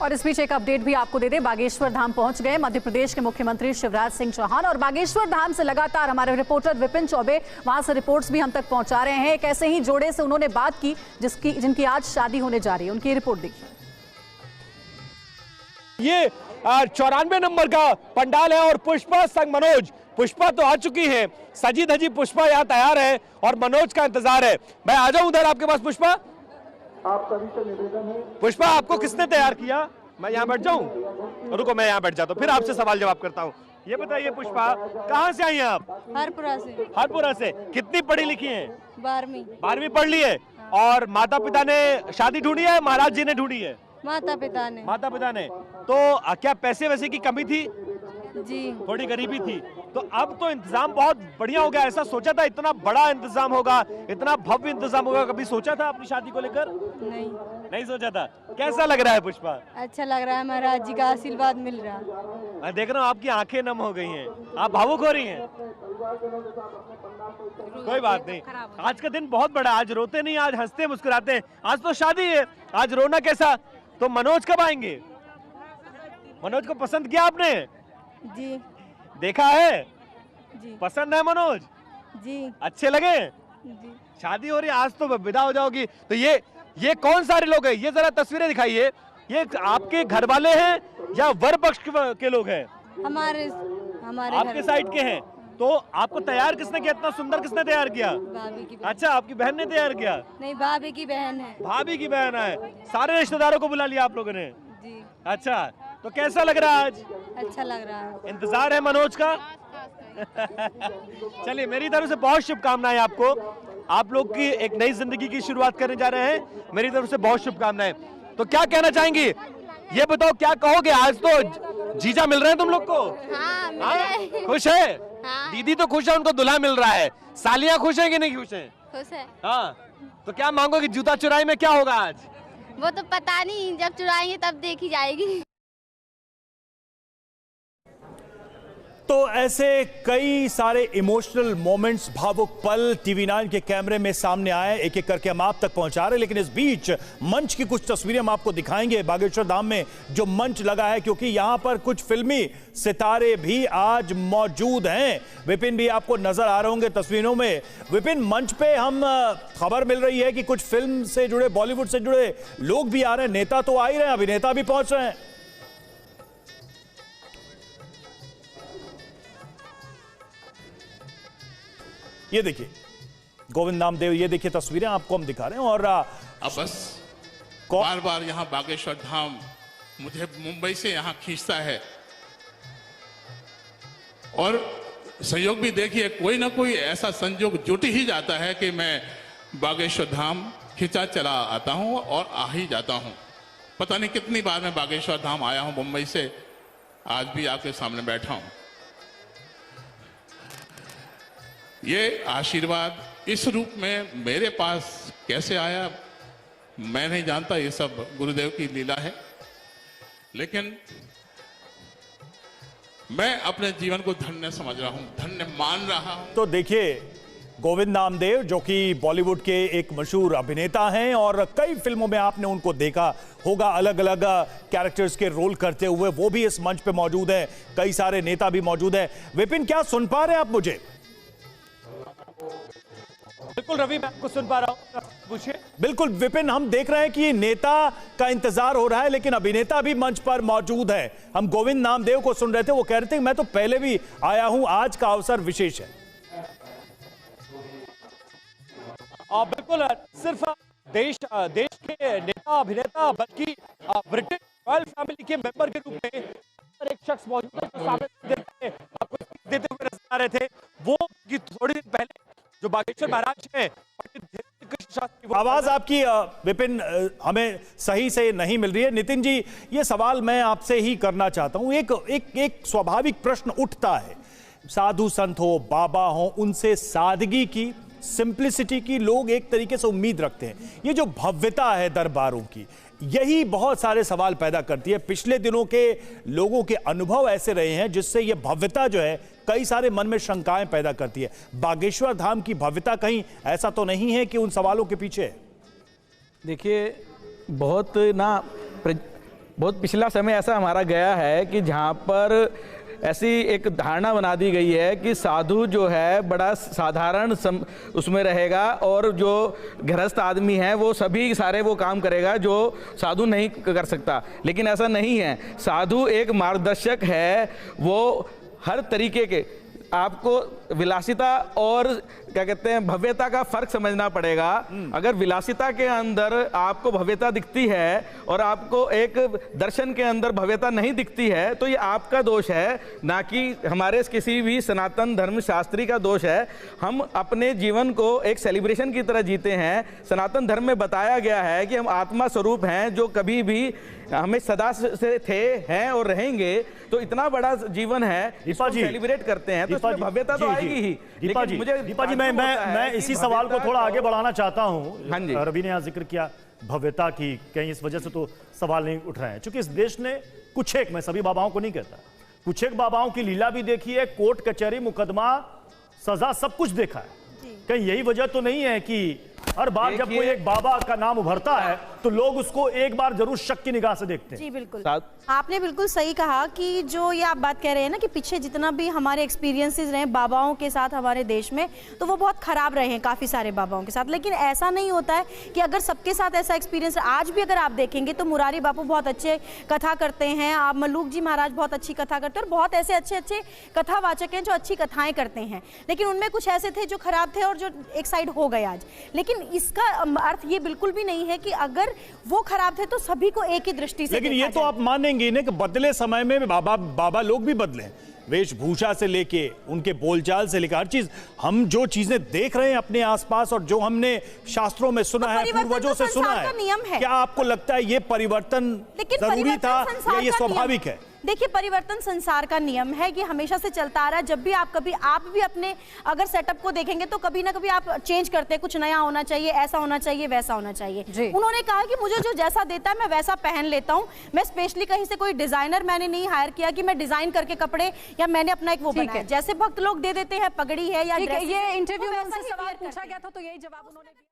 और इस बीच एक अपडेट भी आपको दे दें, बागेश्वर धाम पहुंच गए मध्य प्रदेश के मुख्यमंत्री शिवराज सिंह चौहान। और बागेश्वर धाम से लगातार हमारे रिपोर्टर विपिन चौबे वहां से रिपोर्ट्स भी हम तक पहुंचा रहे हैं। एक ऐसे ही जोड़े से उन्होंने बात की जिनकी आज शादी होने जा रही है, उनकी रिपोर्ट देखिए। ये 94 नंबर का पंडाल है और पुष्पा संग मनोज, पुष्पा तो आ चुकी है, सजी धजी पुष्पा यहाँ तैयार है और मनोज का इंतजार है। मैं आ जाऊं उधर आपके पास। पुष्पा, आप सभी से निवेदन है। पुष्पा, आपको किसने तैयार किया? मैं यहाँ बैठ जाऊं? रुको, मैं यहाँ बैठ जाता हूँ, फिर आपसे सवाल जवाब करता हूँ। ये बताइए पुष्पा, कहाँ से आई हैं आप? हरपुरा से। हरपुरा से। कितनी पढ़ी लिखी हैं? 12वीं पढ़ ली है। और माता पिता ने शादी ढूंढी है, महाराज जी ने ढूंढी है? माता पिता ने। तो क्या पैसे वैसे की कमी थी? जी, थोड़ी गरीबी थी। तो अब तो इंतजाम बहुत बढ़िया हो गया। ऐसा सोचा था इतना बड़ा इंतजाम होगा, इतना भव्य इंतजाम होगा? कभी सोचा था अपनी शादी को लेकर? नहीं सोचा था। कैसा लग रहा है पुष्पा? अच्छा लग रहा है, महाराज जी का आशीर्वाद मिल रहा है। मैं देख रहा हूँ आपकी आंखें नम हो गई हैं, आप भावुक हो रही हैं। कोई बात नहीं, आज का दिन बहुत बड़ा। आज रोते नहीं, आज हंसते मुस्कुराते हैं। आज तो शादी है, आज रोना कैसा? तो मनोज कब आएंगे? मनोज को पसंद किया आपने? जी, देखा है? जी, पसंद है मनोज? जी, अच्छे लगे? जी। शादी हो रही है, आज तो विदा हो जाओगी। तो ये कौन सारे लोग हैं? ये जरा तस्वीरें दिखाइए। ये आपके घर वाले हैं या वर पक्ष के लोग हैं? हमारे आपके साइड के हैं। तो आपको तैयार किसने किया? इतना सुंदर किसने तैयार किया? भाभी की बहन। अच्छा, आपकी बहन ने तैयार किया? नहीं, भाभी की बहन है। भाभी की बहन है। सारे रिश्तेदारों को बुला लिया आप लोगों ने? जी। अच्छा, तो कैसा लग रहा है आज? अच्छा लग रहा है। इंतजार है मनोज का? चलिए, मेरी तरफ से बहुत शुभकामनाएं आपको। आप लोग की एक नई जिंदगी की शुरुआत करने जा रहे हैं, मेरी तरफ से बहुत शुभकामनाएं। तो क्या कहना चाहेंगी? ये बताओ, क्या कहोगे? आज तो जीजा मिल रहे हैं तुम लोग को? हाँ, हाँ? खुश है? हाँ। दीदी तो खुश है, उनको दुल्हा मिल रहा है। सालियां खुश है कि नहीं खुश है? खुश है। हाँ, तो क्या मांगोगे? जूता चुराई में क्या होगा आज? वो तो पता नहीं, जब चुराएंगे तब देखी जाएगी। तो ऐसे कई सारे इमोशनल मोमेंट्स, भावुक पल TV9 के कैमरे में सामने आए, एक एक करके हम आप तक पहुंचा रहे हैं। लेकिन इस बीच मंच की कुछ तस्वीरें हम आपको दिखाएंगे बागेश्वर धाम में जो मंच लगा है, क्योंकि यहां पर कुछ फिल्मी सितारे भी आज मौजूद हैं। विपिन भी आपको नजर आ रहे होंगे तस्वीरों में। विपिन, मंच पे हम खबर मिल रही है कि कुछ फिल्म से जुड़े, बॉलीवुड से जुड़े लोग भी आ रहे हैं। नेता तो आ ही रहे हैं, अभिनेता भी पहुंच रहे हैं। ये देखिए गोविंद नामदेव, ये देखिए तस्वीरें आपको हम दिखा रहे हैं। और अब बस बार बार यहाँ बागेश्वर धाम मुझे मुंबई से यहाँ खींचता है। और संयोग भी देखिए, कोई ना कोई ऐसा संयोग जुट ही जाता है कि मैं बागेश्वर धाम खींचा चला आता हूँ और आ ही जाता हूँ। पता नहीं कितनी बार मैं बागेश्वर धाम आया हूँ मुंबई से, आज भी आपके सामने बैठा हूँ। ये आशीर्वाद इस रूप में मेरे पास कैसे आया मैं नहीं जानता, ये सब गुरुदेव की लीला है। लेकिन मैं अपने जीवन को धन्य समझ रहा हूं, धन्य मान रहा हूं। तो देखिए, गोविंद नामदेव जो कि बॉलीवुड के एक मशहूर अभिनेता हैं और कई फिल्मों में आपने उनको देखा होगा अलग अलग कैरेक्टर्स के रोल करते हुए, वो भी इस मंच पे मौजूद है। कई सारे नेता भी मौजूद है। विपिन, क्या सुन पा रहे हैं आप मुझे? बिल्कुल रवि, मैं आपको सुन पा रहा हूं, पूछिए। बिल्कुल विपिन, हम देख रहे हैं कि नेता का इंतजार हो रहा है, लेकिन अभिनेता भी मंच पर मौजूद है। हम गोविंद नामदेव को सुन रहे थे, वो कह रहे थे मैं तो पहले भी आया हूं, आज का अवसर विशेष है। बिल्कुल, सिर्फ देश के नेता अभिनेता बल्कि ब्रिटिश रॉयल फैमिली के मेंबर के रूप में एक शख्स मौजूद है जो सामने देते हुए नजर आ रहे थे। वो कि थोड़ी देर पहले जो बागेश्वर महाराज हैं, आवाज आपकी विपिन हमें सही से नहीं मिल रही है। नितिन जी, ये सवाल मैं आपसे ही करना चाहता हूं। एक स्वाभाविक प्रश्न उठता है, साधु संत हो, बाबा हो, उनसे सादगी की, सिंप्लिसिटी की लोग एक तरीके से उम्मीद रखते हैं। ये जो भव्यता है दरबारों की, यही बहुत सारे सवाल पैदा करती है। पिछले दिनों के लोगों के अनुभव ऐसे रहे हैं जिससे यह भव्यता जो है कई सारे मन में शंकाएं पैदा करती है। बागेश्वर धाम की भव्यता कहीं ऐसा तो नहीं है कि उन सवालों के पीछे? देखिए, बहुत ना बहुत पिछला समय ऐसा हमारा गया है कि जहाँ पर ऐसी एक धारणा बना दी गई है कि साधु जो है बड़ा साधारण उसमें रहेगा और जो गृहस्थ आदमी है वो सभी सारे वो काम करेगा जो साधु नहीं कर सकता। लेकिन ऐसा नहीं है, साधु एक मार्गदर्शक है, वो हर तरीके के आपको विलासिता और क्या कहते हैं भव्यता का फर्क समझना पड़ेगा। अगर विलासिता के अंदर आपको भव्यता दिखती है और आपको एक दर्शन के अंदर भव्यता नहीं दिखती है तो ये आपका दोष है, ना कि हमारे किसी भी सनातन धर्म शास्त्री का दोष है। हम अपने जीवन को एक सेलिब्रेशन की तरह जीते हैं। सनातन धर्म में बताया गया है कि हम आत्मा स्वरूप हैं जो कभी भी हमें सदा से थे, हैं और रहेंगे। तो इतना बड़ा जीवन है, इसको सेलिब्रेट करते हैं तो इसमें भव्यता तो आएगी ही। दीपा जी मैं इसी सवाल को थोड़ा आगे बढ़ाना चाहता हूं। हाँ जी, रवि ने यहाँ जिक्र किया भव्यता की, कहीं इस वजह से तो सवाल नहीं उठ रहे हैं क्योंकि इस देश ने कुछ एक, मैं सभी बाबाओं को नहीं कहता, कुछ एक बाबाओं की लीला भी देखी है, कोर्ट कचहरी मुकदमा सजा सब कुछ देखा है। कहीं यही वजह तो नहीं है कि हर बार जब कोई एक बाबा का नाम उभरता है तो लोग उसको एक बार जरूर शक की निगाह से देखते हैं? जी बिल्कुल, आपने बिल्कुल सही कहा कि जो ये आप बात कह रहे हैं ना कि पीछे जितना भी हमारे एक्सपीरियंसेस रहे बाबाओं के साथ हमारे देश में, तो वो बहुत खराब रहे हैं काफ़ी सारे बाबाओं के साथ। लेकिन ऐसा नहीं होता है कि अगर सबके साथ ऐसा एक्सपीरियंस, आज भी अगर आप देखेंगे तो मुरारी बापू बहुत अच्छे कथा करते हैं, आप मल्लूक जी महाराज बहुत अच्छी कथा करते हैं और बहुत ऐसे अच्छे अच्छे कथावाचक हैं जो अच्छी कथाएं करते हैं। लेकिन उनमें कुछ ऐसे थे जो खराब थे और जो एक साइड हो गए आज। लेकिन इसका अर्थ ये बिल्कुल भी नहीं है कि अगर वो खराब थे तो सभी को एक ही दृष्टि से। लेकिन ये तो आप मानेंगे ना कि बदले समय में बाबा लोग भी बदले, वेशभूषा से लेके उनके बोलचाल से लेकर हर चीज। हम जो चीजें देख रहे हैं अपने आसपास और जो हमने शास्त्रों में सुना है, पूर्वजों से सुना है, क्या आपको लगता है ये परिवर्तन जरूरी था या ये स्वाभाविक है? देखिए, परिवर्तन संसार का नियम है, ये हमेशा से चलता आ रहा है। जब भी आप भी अपने अगर सेटअप को देखेंगे तो कभी ना कभी आप चेंज करते हैं, कुछ नया होना चाहिए, ऐसा होना चाहिए, वैसा होना चाहिए। उन्होंने कहा कि मुझे जो जैसा देता है मैं वैसा पहन लेता हूँ। मैं स्पेशली कहीं से कोई डिजाइनर मैंने नहीं हायर किया कि मैं डिजाइन करके कपड़े या मैंने अपना एक वो बनाया। जैसे भक्त लोग दे देते हैं, पगड़ी है या ये इंटरव्यू में उनसे सवाल पूछा गया था तो यही जवाब उन्होंने दिया।